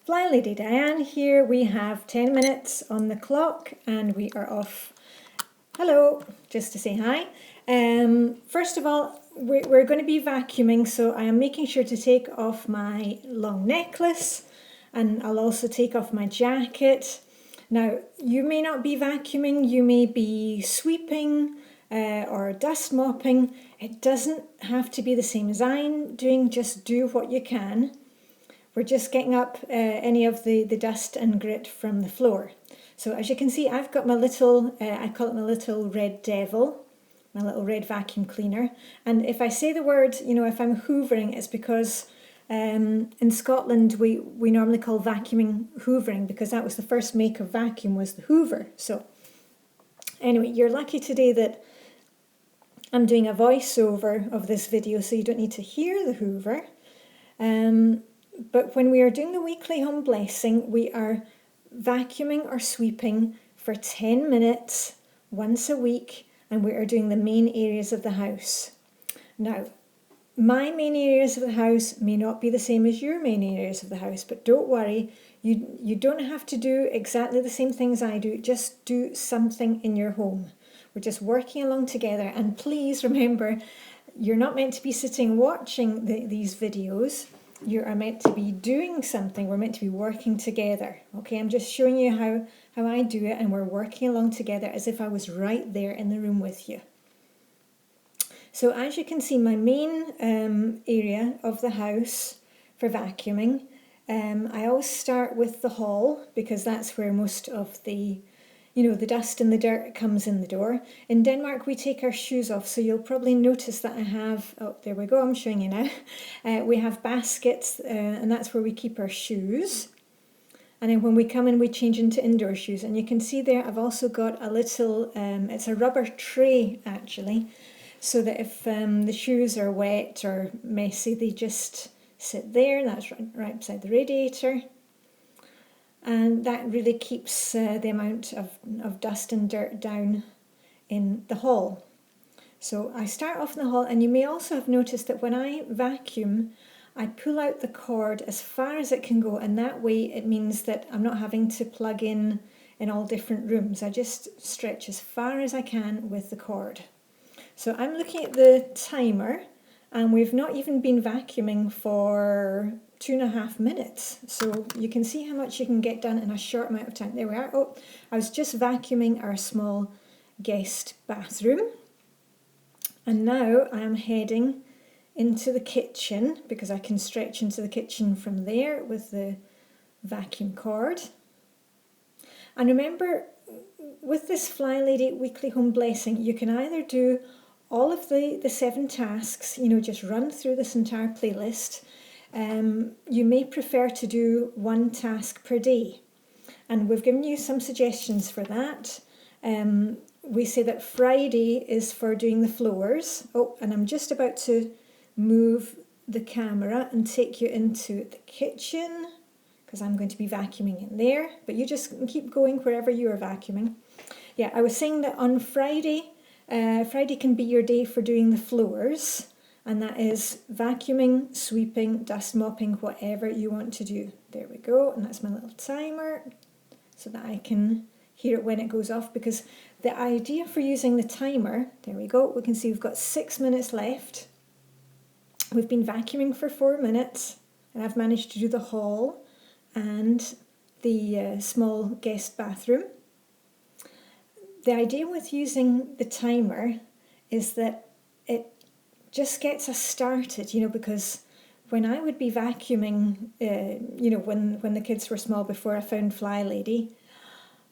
Flylady Diane here. We have 10 minutes on the clock and we are off. Hello, just to say hi. First of all, we're going to be vacuuming, so I am making sure to take off my long necklace and I'll also take off my jacket. Now, you may not be vacuuming, you may be sweeping or dust mopping. It doesn't have to be the same as I'm doing, just do what you can. We're just getting up any of the dust and grit from the floor. So as you can see, I've got my little, I call it my little red devil, my little red vacuum cleaner. And if I say the word, if I'm hoovering, it's because in Scotland we normally call vacuuming hoovering, because that was the first make of vacuum, was the Hoover. So anyway, you're lucky today that I'm doing a voiceover of this video, so you don't need to hear the Hoover. But when we are doing the weekly home blessing, we are vacuuming or sweeping for 10 minutes once a week, and we are doing the main areas of the house. Now, my main areas of the house may not be the same as your main areas of the house, but don't worry, you don't have to do exactly the same things I do, just do something in your home. We're just working along together, and please remember, you're not meant to be sitting watching these videos. You are meant to be doing something. We're meant to be working together. Okay, I'm just showing you how I do it, and we're working along together as if I was right there in the room with you. So as you can see, my main area of the house for vacuuming, I always start with the hall, because that's where most of the the dust and the dirt comes in the door. In Denmark, we take our shoes off, so you'll probably notice that I have, oh, there we go, I'm showing you now. We have baskets, and that's where we keep our shoes. And then when we come in, we change into indoor shoes. And you can see there, I've also got a little, it's a rubber tray, actually, so that if the shoes are wet or messy, they just sit there. That's right beside the radiator. And that really keeps the amount of dust and dirt down in the hall. So I start off in the hall, and you may also have noticed that when I vacuum, I pull out the cord as far as it can go, and that way it means that I'm not having to plug in all different rooms. I just stretch as far as I can with the cord. So I'm looking at the timer, and we've not even been vacuuming for 2.5 minutes. So you can see how much you can get done in a short amount of time. There we are. Oh, I was just vacuuming our small guest bathroom. And now I am heading into the kitchen, because I can stretch into the kitchen from there with the vacuum cord. And remember, with this Flylady Weekly Home Blessing, you can either do all of the 7 tasks, just run through this entire playlist. You may prefer to do 1 task per day. And we've given you some suggestions for that. We say that Friday is for doing the floors. Oh, and I'm just about to move the camera and take you into the kitchen, because I'm going to be vacuuming in there. But you just keep going wherever you are vacuuming. Yeah, I was saying that on Friday, Friday can be your day for doing the floors, and that is vacuuming, sweeping, dust mopping, whatever you want to do. There we go, and that's my little timer so that I can hear it when it goes off, because the idea for using the timer, there we go, we can see we've got 6 minutes left. We've been vacuuming for 4 minutes, and I've managed to do the hall and the small guest bathroom. The idea with using the timer is that it just gets us started, because when I would be vacuuming, when the kids were small, before I found Flylady,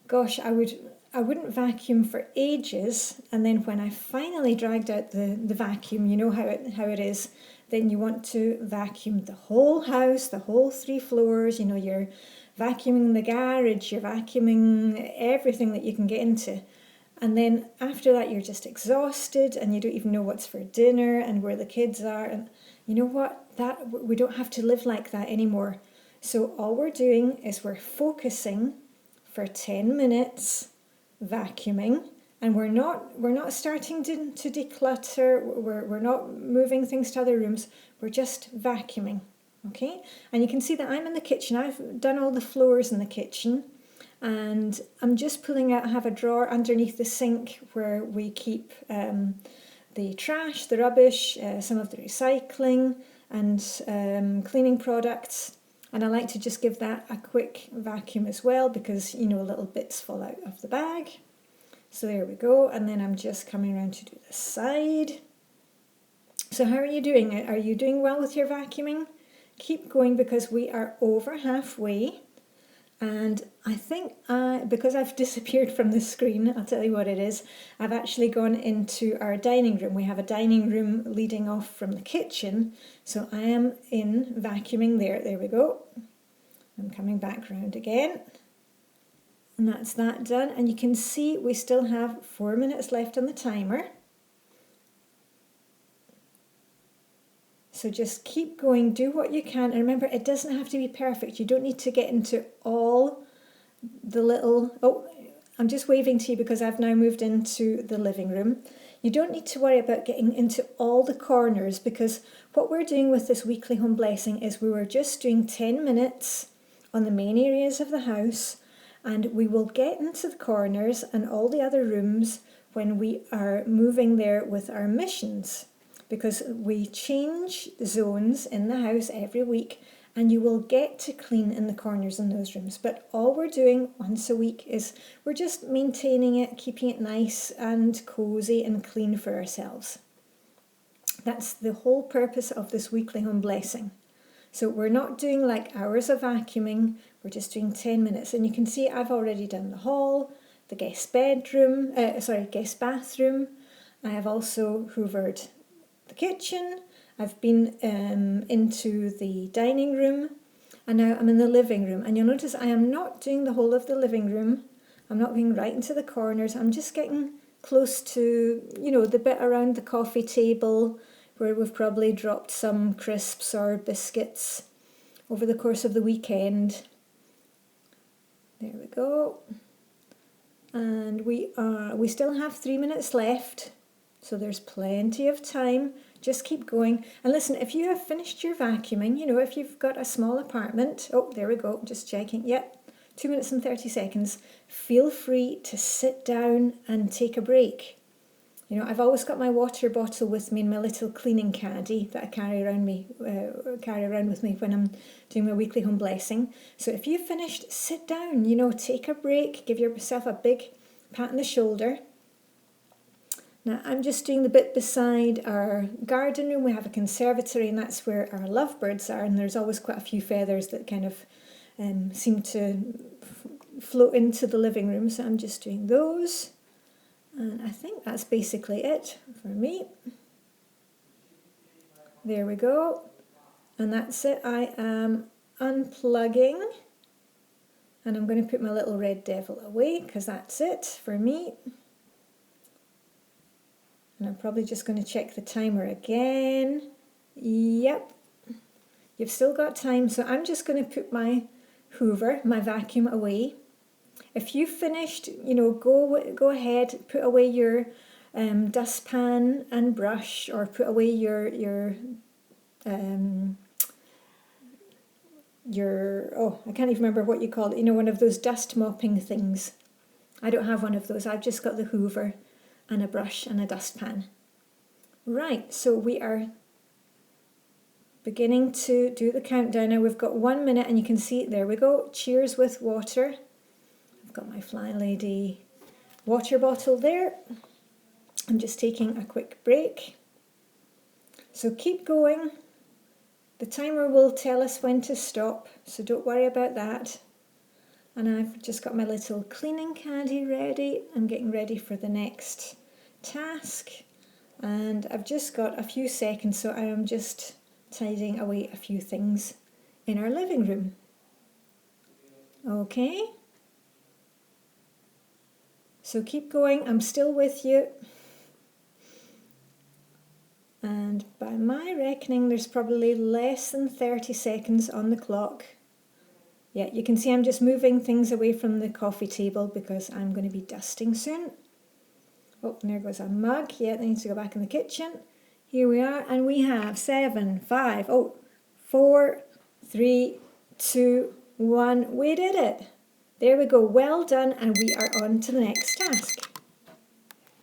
gosh, I wouldn't vacuum for ages, and then when I finally dragged out the vacuum, you know how it is, then you want to vacuum the whole house, the whole 3 floors, you're vacuuming the garage, you're vacuuming everything that you can get into. And then after that, you're just exhausted, and you don't even know what's for dinner and where the kids are. And you know what? We don't have to live like that anymore. So all we're doing is we're focusing for 10 minutes vacuuming, and we're not starting to declutter. We're not moving things to other rooms. We're just vacuuming. Okay, and you can see that I'm in the kitchen. I've done all the floors in the kitchen, and I'm just pulling out, I have a drawer underneath the sink where we keep the trash, the rubbish, some of the recycling and cleaning products. And I like to just give that a quick vacuum as well because, you know, little bits fall out of the bag. So there we go. And then I'm just coming around to do the side. So how are you doing? Are you doing well with your vacuuming? Keep going because we are over halfway. And I think because I've disappeared from the screen, I'll tell you what it is. I've actually gone into our dining room. We have a dining room leading off from the kitchen. So I am in vacuuming there. There we go. I'm coming back round again. And that's that done. And you can see we still have 4 minutes left on the timer. So just keep going, do what you can. And remember, it doesn't have to be perfect. You don't need to get into all the little... Oh, I'm just waving to you because I've now moved into the living room. You don't need to worry about getting into all the corners because what we're doing with this weekly home blessing is we were just doing 10 minutes on the main areas of the house, and we will get into the corners and all the other rooms when we are moving there with our missions, because we change zones in the house every week and you will get to clean in the corners in those rooms. But all we're doing once a week is we're just maintaining it, keeping it nice and cosy and clean for ourselves. That's the whole purpose of this weekly home blessing. So we're not doing like hours of vacuuming, we're just doing 10 minutes. And you can see I've already done the hall, the guest bathroom. I have also hoovered the kitchen. I've been into the dining room, and now I'm in the living room. And you'll notice I am not doing the whole of the living room. I'm not going right into the corners. I'm just getting close to, you know, the bit around the coffee table where we've probably dropped some crisps or biscuits over the course of the weekend. There we go. And we still have 3 minutes left, so there's plenty of time. Just keep going. And listen, if you have finished your vacuuming, you know, if you've got a small apartment, oh, there we go, just checking, yep, 2 minutes and 30 seconds, feel free to sit down and take a break. You know, I've always got my water bottle with me and my little cleaning caddy that I carry around with me when I'm doing my weekly home blessing. So if you've finished, sit down, you know, take a break, give yourself a big pat on the shoulder. Now I'm just doing the bit beside our garden room. We have a conservatory and that's where our lovebirds are, and there's always quite a few feathers that kind of seem to float into the living room. So I'm just doing those. And I think that's basically it for me. There we go. And that's it. I am unplugging. And I'm going to put my little red devil away because that's it for me. And I'm probably just going to check the timer again. Yep. You've still got time. So I'm just going to put my hoover, my vacuum away. If you've finished, you know, go ahead, put away your dustpan and brush, or put away your oh, I can't even remember what you call it, you know, one of those dust mopping things. I don't have one of those. I've just got the hoover and a brush and a dustpan. Right, so we are beginning to do the countdown now. We've got 1 minute and you can see, there we go, cheers with water. Got my Flylady water bottle there. I'm just taking a quick break. So keep going. The timer will tell us when to stop, so don't worry about that. And I've just got my little cleaning caddy ready. I'm getting ready for the next task. And I've just got a few seconds, so I am just tidying away a few things in our living room. Okay. So keep going, I'm still with you. And by my reckoning, there's probably less than 30 seconds on the clock. Yeah, you can see I'm just moving things away from the coffee table because I'm going to be dusting soon. Oh, and there goes a mug. Yeah, that needs to go back in the kitchen. Here we are, and we have 7, 5, 4, 3, 2, 1. We did it. There we go. Well done, and we are on to the next task.